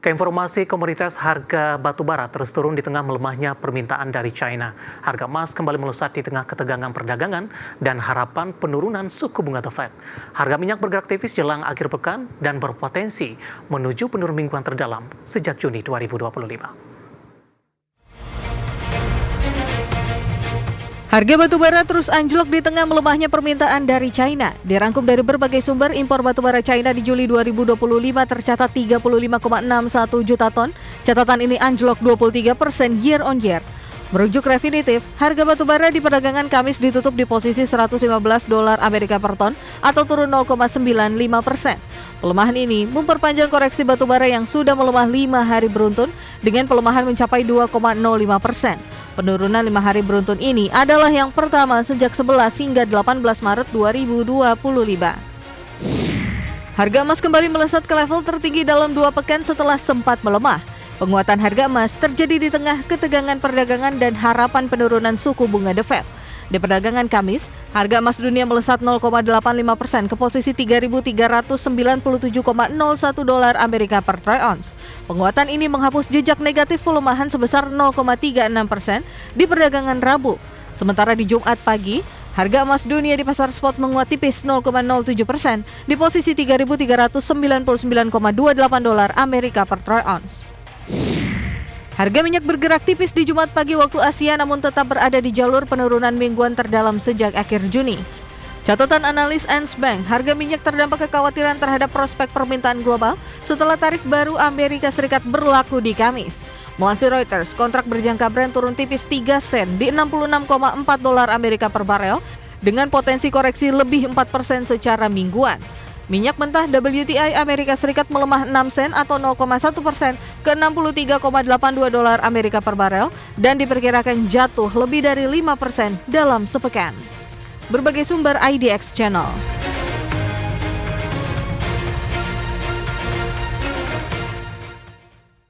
Keinformasi komoditas harga batubara terus turun di tengah melemahnya permintaan dari China. Harga emas kembali melesat di tengah ketegangan perdagangan dan harapan penurunan suku bunga The Fed. Harga minyak bergerak tipis jelang akhir pekan dan berpotensi menuju penurunan mingguan terdalam sejak Juni 2025. Harga batubara terus anjlok di tengah melemahnya permintaan dari China. Dirangkum dari berbagai sumber, impor batubara China di Juli 2025 tercatat 35,61 juta ton. Catatan ini anjlok 23% year on year. Merujuk Refinitiv, harga batubara di perdagangan Kamis ditutup di posisi $115 Amerika per ton atau turun 0,95%. Pelemahan ini memperpanjang koreksi batubara yang sudah melemah 5 hari beruntun dengan pelemahan mencapai 2,05%. Penurunan 5 hari beruntun ini adalah yang pertama sejak 11 hingga 18 Maret 2025. Harga emas kembali melesat ke level tertinggi dalam 2 pekan setelah sempat melemah. Penguatan harga emas terjadi di tengah ketegangan perdagangan dan harapan penurunan suku bunga The Fed. Di perdagangan Kamis, harga emas dunia melesat 0,85% ke posisi $3.397,01 Amerika per troy ounce. Penguatan ini menghapus jejak negatif pelemahan sebesar 0,36% di perdagangan Rabu. Sementara di Jumat pagi, harga emas dunia di pasar spot menguat tipis 0,07% di posisi $3.399,28 Amerika per troy ounce. Harga minyak bergerak tipis di Jumat pagi waktu Asia namun tetap berada di jalur penurunan mingguan terdalam sejak akhir Juni. Catatan analis Ernst Bank, harga minyak terdampak kekhawatiran terhadap prospek permintaan global setelah tarif baru Amerika Serikat berlaku di Kamis. Melansir Reuters, kontrak berjangka Brent turun tipis 3 sen di $66,4 Amerika per barel dengan potensi koreksi lebih 4% secara mingguan. Minyak mentah WTI Amerika Serikat melemah 6 sen atau 0,1% ke $63,82 Amerika per barel dan diperkirakan jatuh lebih dari 5% dalam sepekan. Berbagai sumber IDX Channel.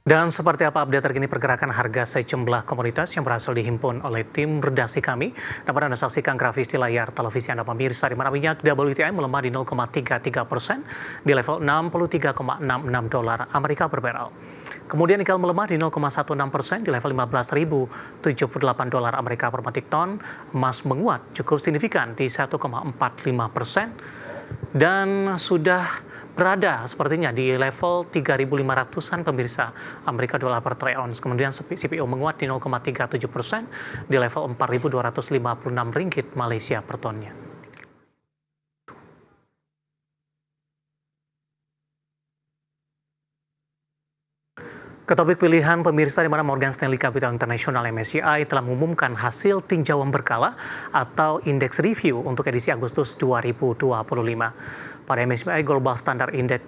Dan seperti apa update terkini pergerakan harga sejumlah komoditas yang berhasil dihimpun oleh tim redaksi kami. Dapat Anda saksikan grafis di layar televisi Anda pemirsa, di mana minyak WTI melemah di 0,33% di level $63,66 Amerika per barel. Kemudian nikel melemah di 0,16% di level $15.078 Amerika per metrik ton. Emas menguat cukup signifikan di 1,45% dan sudah berada sepertinya di level 3.500-an pemirsa Amerika dolar per troy ounce. Kemudian CPO menguat di 0,37% di level 4.256 ringgit Malaysia per tonnya. Ke topik pilihan pemirsa, di mana Morgan Stanley Capital International MSCI telah mengumumkan hasil tinjauan berkala atau indeks review untuk edisi Agustus 2025. Pada MSCI Global Standard Index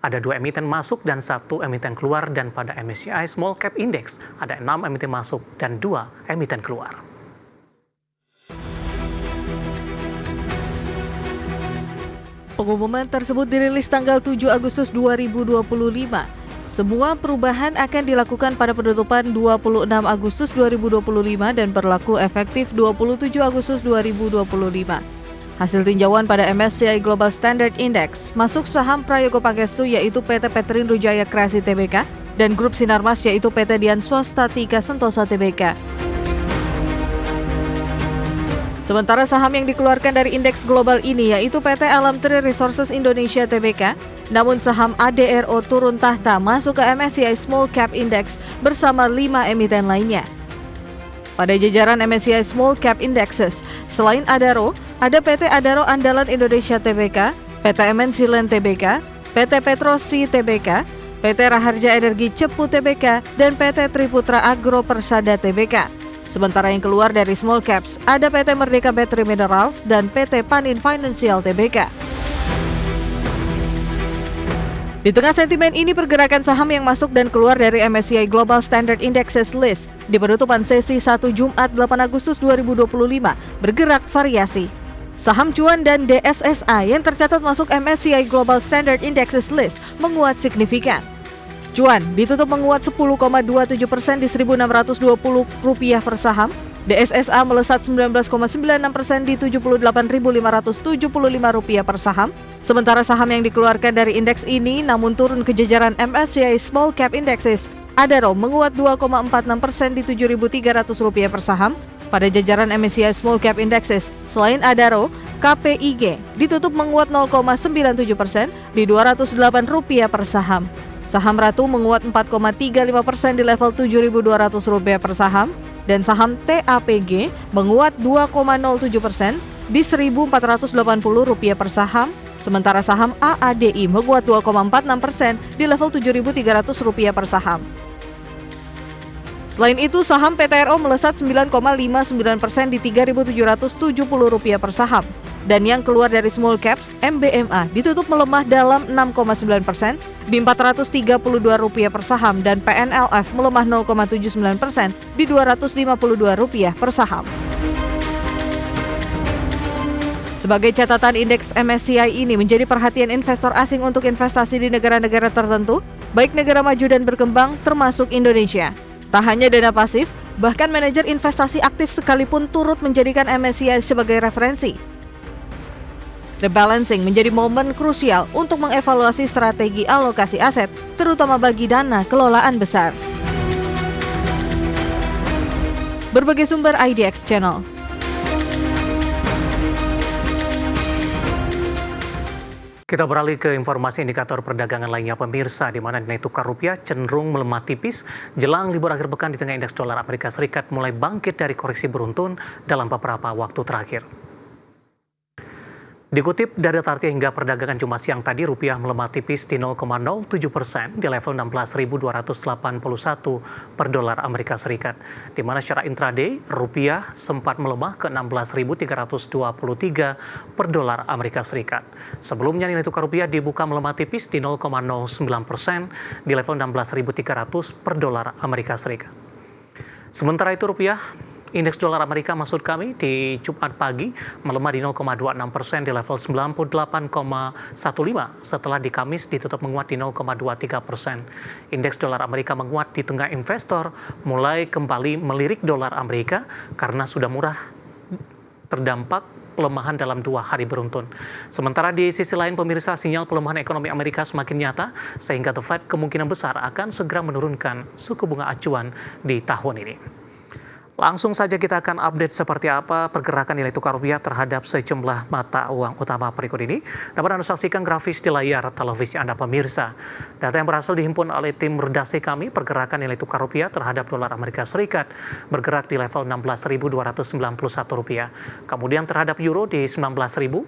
ada 2 emiten masuk dan 1 emiten keluar, dan pada MSCI Small Cap Index ada 6 emiten masuk dan 2 emiten keluar. Pengumuman tersebut dirilis tanggal 7 Agustus 2025. Semua perubahan akan dilakukan pada penutupan 26 Agustus 2025 dan berlaku efektif 27 Agustus 2025. Hasil tinjauan pada MSCI Global Standard Index masuk saham Prayogo Pangestu yaitu PT Petrindo Jaya Kreasi Tbk dan Grup Sinarmas yaitu PT Dian Swasta Tika Sentosa Tbk. Sementara saham yang dikeluarkan dari indeks global ini yaitu PT Alam Tri Resources Indonesia Tbk, namun saham ADRO turun tahta masuk ke MSCI Small Cap Index bersama 5 emiten lainnya. Pada jajaran MSCI Small Cap Indexes, selain Adaro, ada PT Adaro Andalan Indonesia Tbk, PT MNC Land Tbk, PT Petrosi Tbk, PT Raharja Energi Cepu Tbk, dan PT Triputra Agro Persada Tbk. Sementara yang keluar dari Small Caps, ada PT Merdeka Battery Minerals dan PT Panin Financial Tbk. Di tengah sentimen ini, pergerakan saham yang masuk dan keluar dari MSCI Global Standard Indexes List di penutupan sesi 1 Jumat 8 Agustus 2025 bergerak variasi. Saham cuan dan DSSA yang tercatat masuk MSCI Global Standard Indexes List menguat signifikan. Cuan ditutup menguat 10,27% di Rp1.620 per saham. DSSA melesat 19,96% di Rp78.575 per saham. Sementara saham yang dikeluarkan dari indeks ini namun turun ke jajaran MSCI Small Cap Indexes. Adaro menguat 2,46% di Rp7.300 per saham. Pada jajaran MSCI Small Cap Indexes, selain Adaro, KPIG ditutup menguat 0,97% di Rp208 per saham. Saham Ratu menguat 4,35% di level Rp7.200 per saham. Dan saham TAPG menguat 2,07% di Rp1.480 per saham, sementara saham AADI menguat 2,46% di level Rp7.300 per saham. Selain itu, saham PTRO melesat 9,59% di Rp3.770 per saham. Dan yang keluar dari small caps, MBMA ditutup melemah dalam 6,9% di Rp432 per saham dan PNLF melemah 0,79% di Rp252 per saham. Sebagai catatan, indeks MSCI ini menjadi perhatian investor asing untuk investasi di negara-negara tertentu, baik negara maju dan berkembang termasuk Indonesia. Tak hanya dana pasif, bahkan manajer investasi aktif sekalipun turut menjadikan MSCI sebagai referensi. Rebalancing menjadi momen krusial untuk mengevaluasi strategi alokasi aset, terutama bagi dana kelolaan besar. Berbagai sumber IDX Channel. Kita beralih ke informasi indikator perdagangan lainnya pemirsa, di mana nilai tukar rupiah cenderung melemah tipis jelang libur akhir pekan di tengah indeks dolar Amerika Serikat mulai bangkit dari koreksi beruntun dalam beberapa waktu terakhir. Dikutip dari data hingga perdagangan Jumat siang tadi, rupiah melemah tipis di 0,07% di level 16.281 per dolar Amerika Serikat. Di mana secara intraday, rupiah sempat melemah ke 16.323 per dolar Amerika Serikat. Sebelumnya nilai tukar rupiah dibuka melemah tipis di 0,09% di level 16.300 per dolar Amerika Serikat. Sementara itu rupiah, indeks dolar Amerika maksud kami di Jumat pagi melemah di 0,26% di level 98,15 setelah di Kamis ditutup menguat di 0,23%. Indeks dolar Amerika menguat di tengah investor mulai kembali melirik dolar Amerika karena sudah murah terdampak pelemahan dalam 2 hari beruntun. Sementara di sisi lain pemirsa, sinyal pelemahan ekonomi Amerika semakin nyata sehingga The Fed kemungkinan besar akan segera menurunkan suku bunga acuan di tahun ini. Langsung saja kita akan update seperti apa pergerakan nilai tukar rupiah terhadap sejumlah mata uang utama berikut ini. Dapat Anda saksikan grafis di layar televisi Anda pemirsa. Data yang berhasil dihimpun oleh tim redaksi kami, pergerakan nilai tukar rupiah terhadap dolar Amerika Serikat bergerak di level Rp16.291. Kemudian terhadap euro di Rp19.067,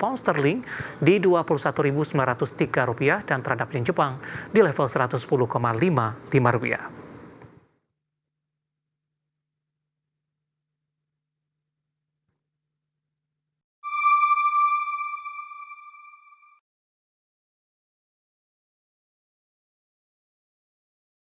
pound sterling di Rp21.903 dan terhadap yen Jepang di level Rp110,55.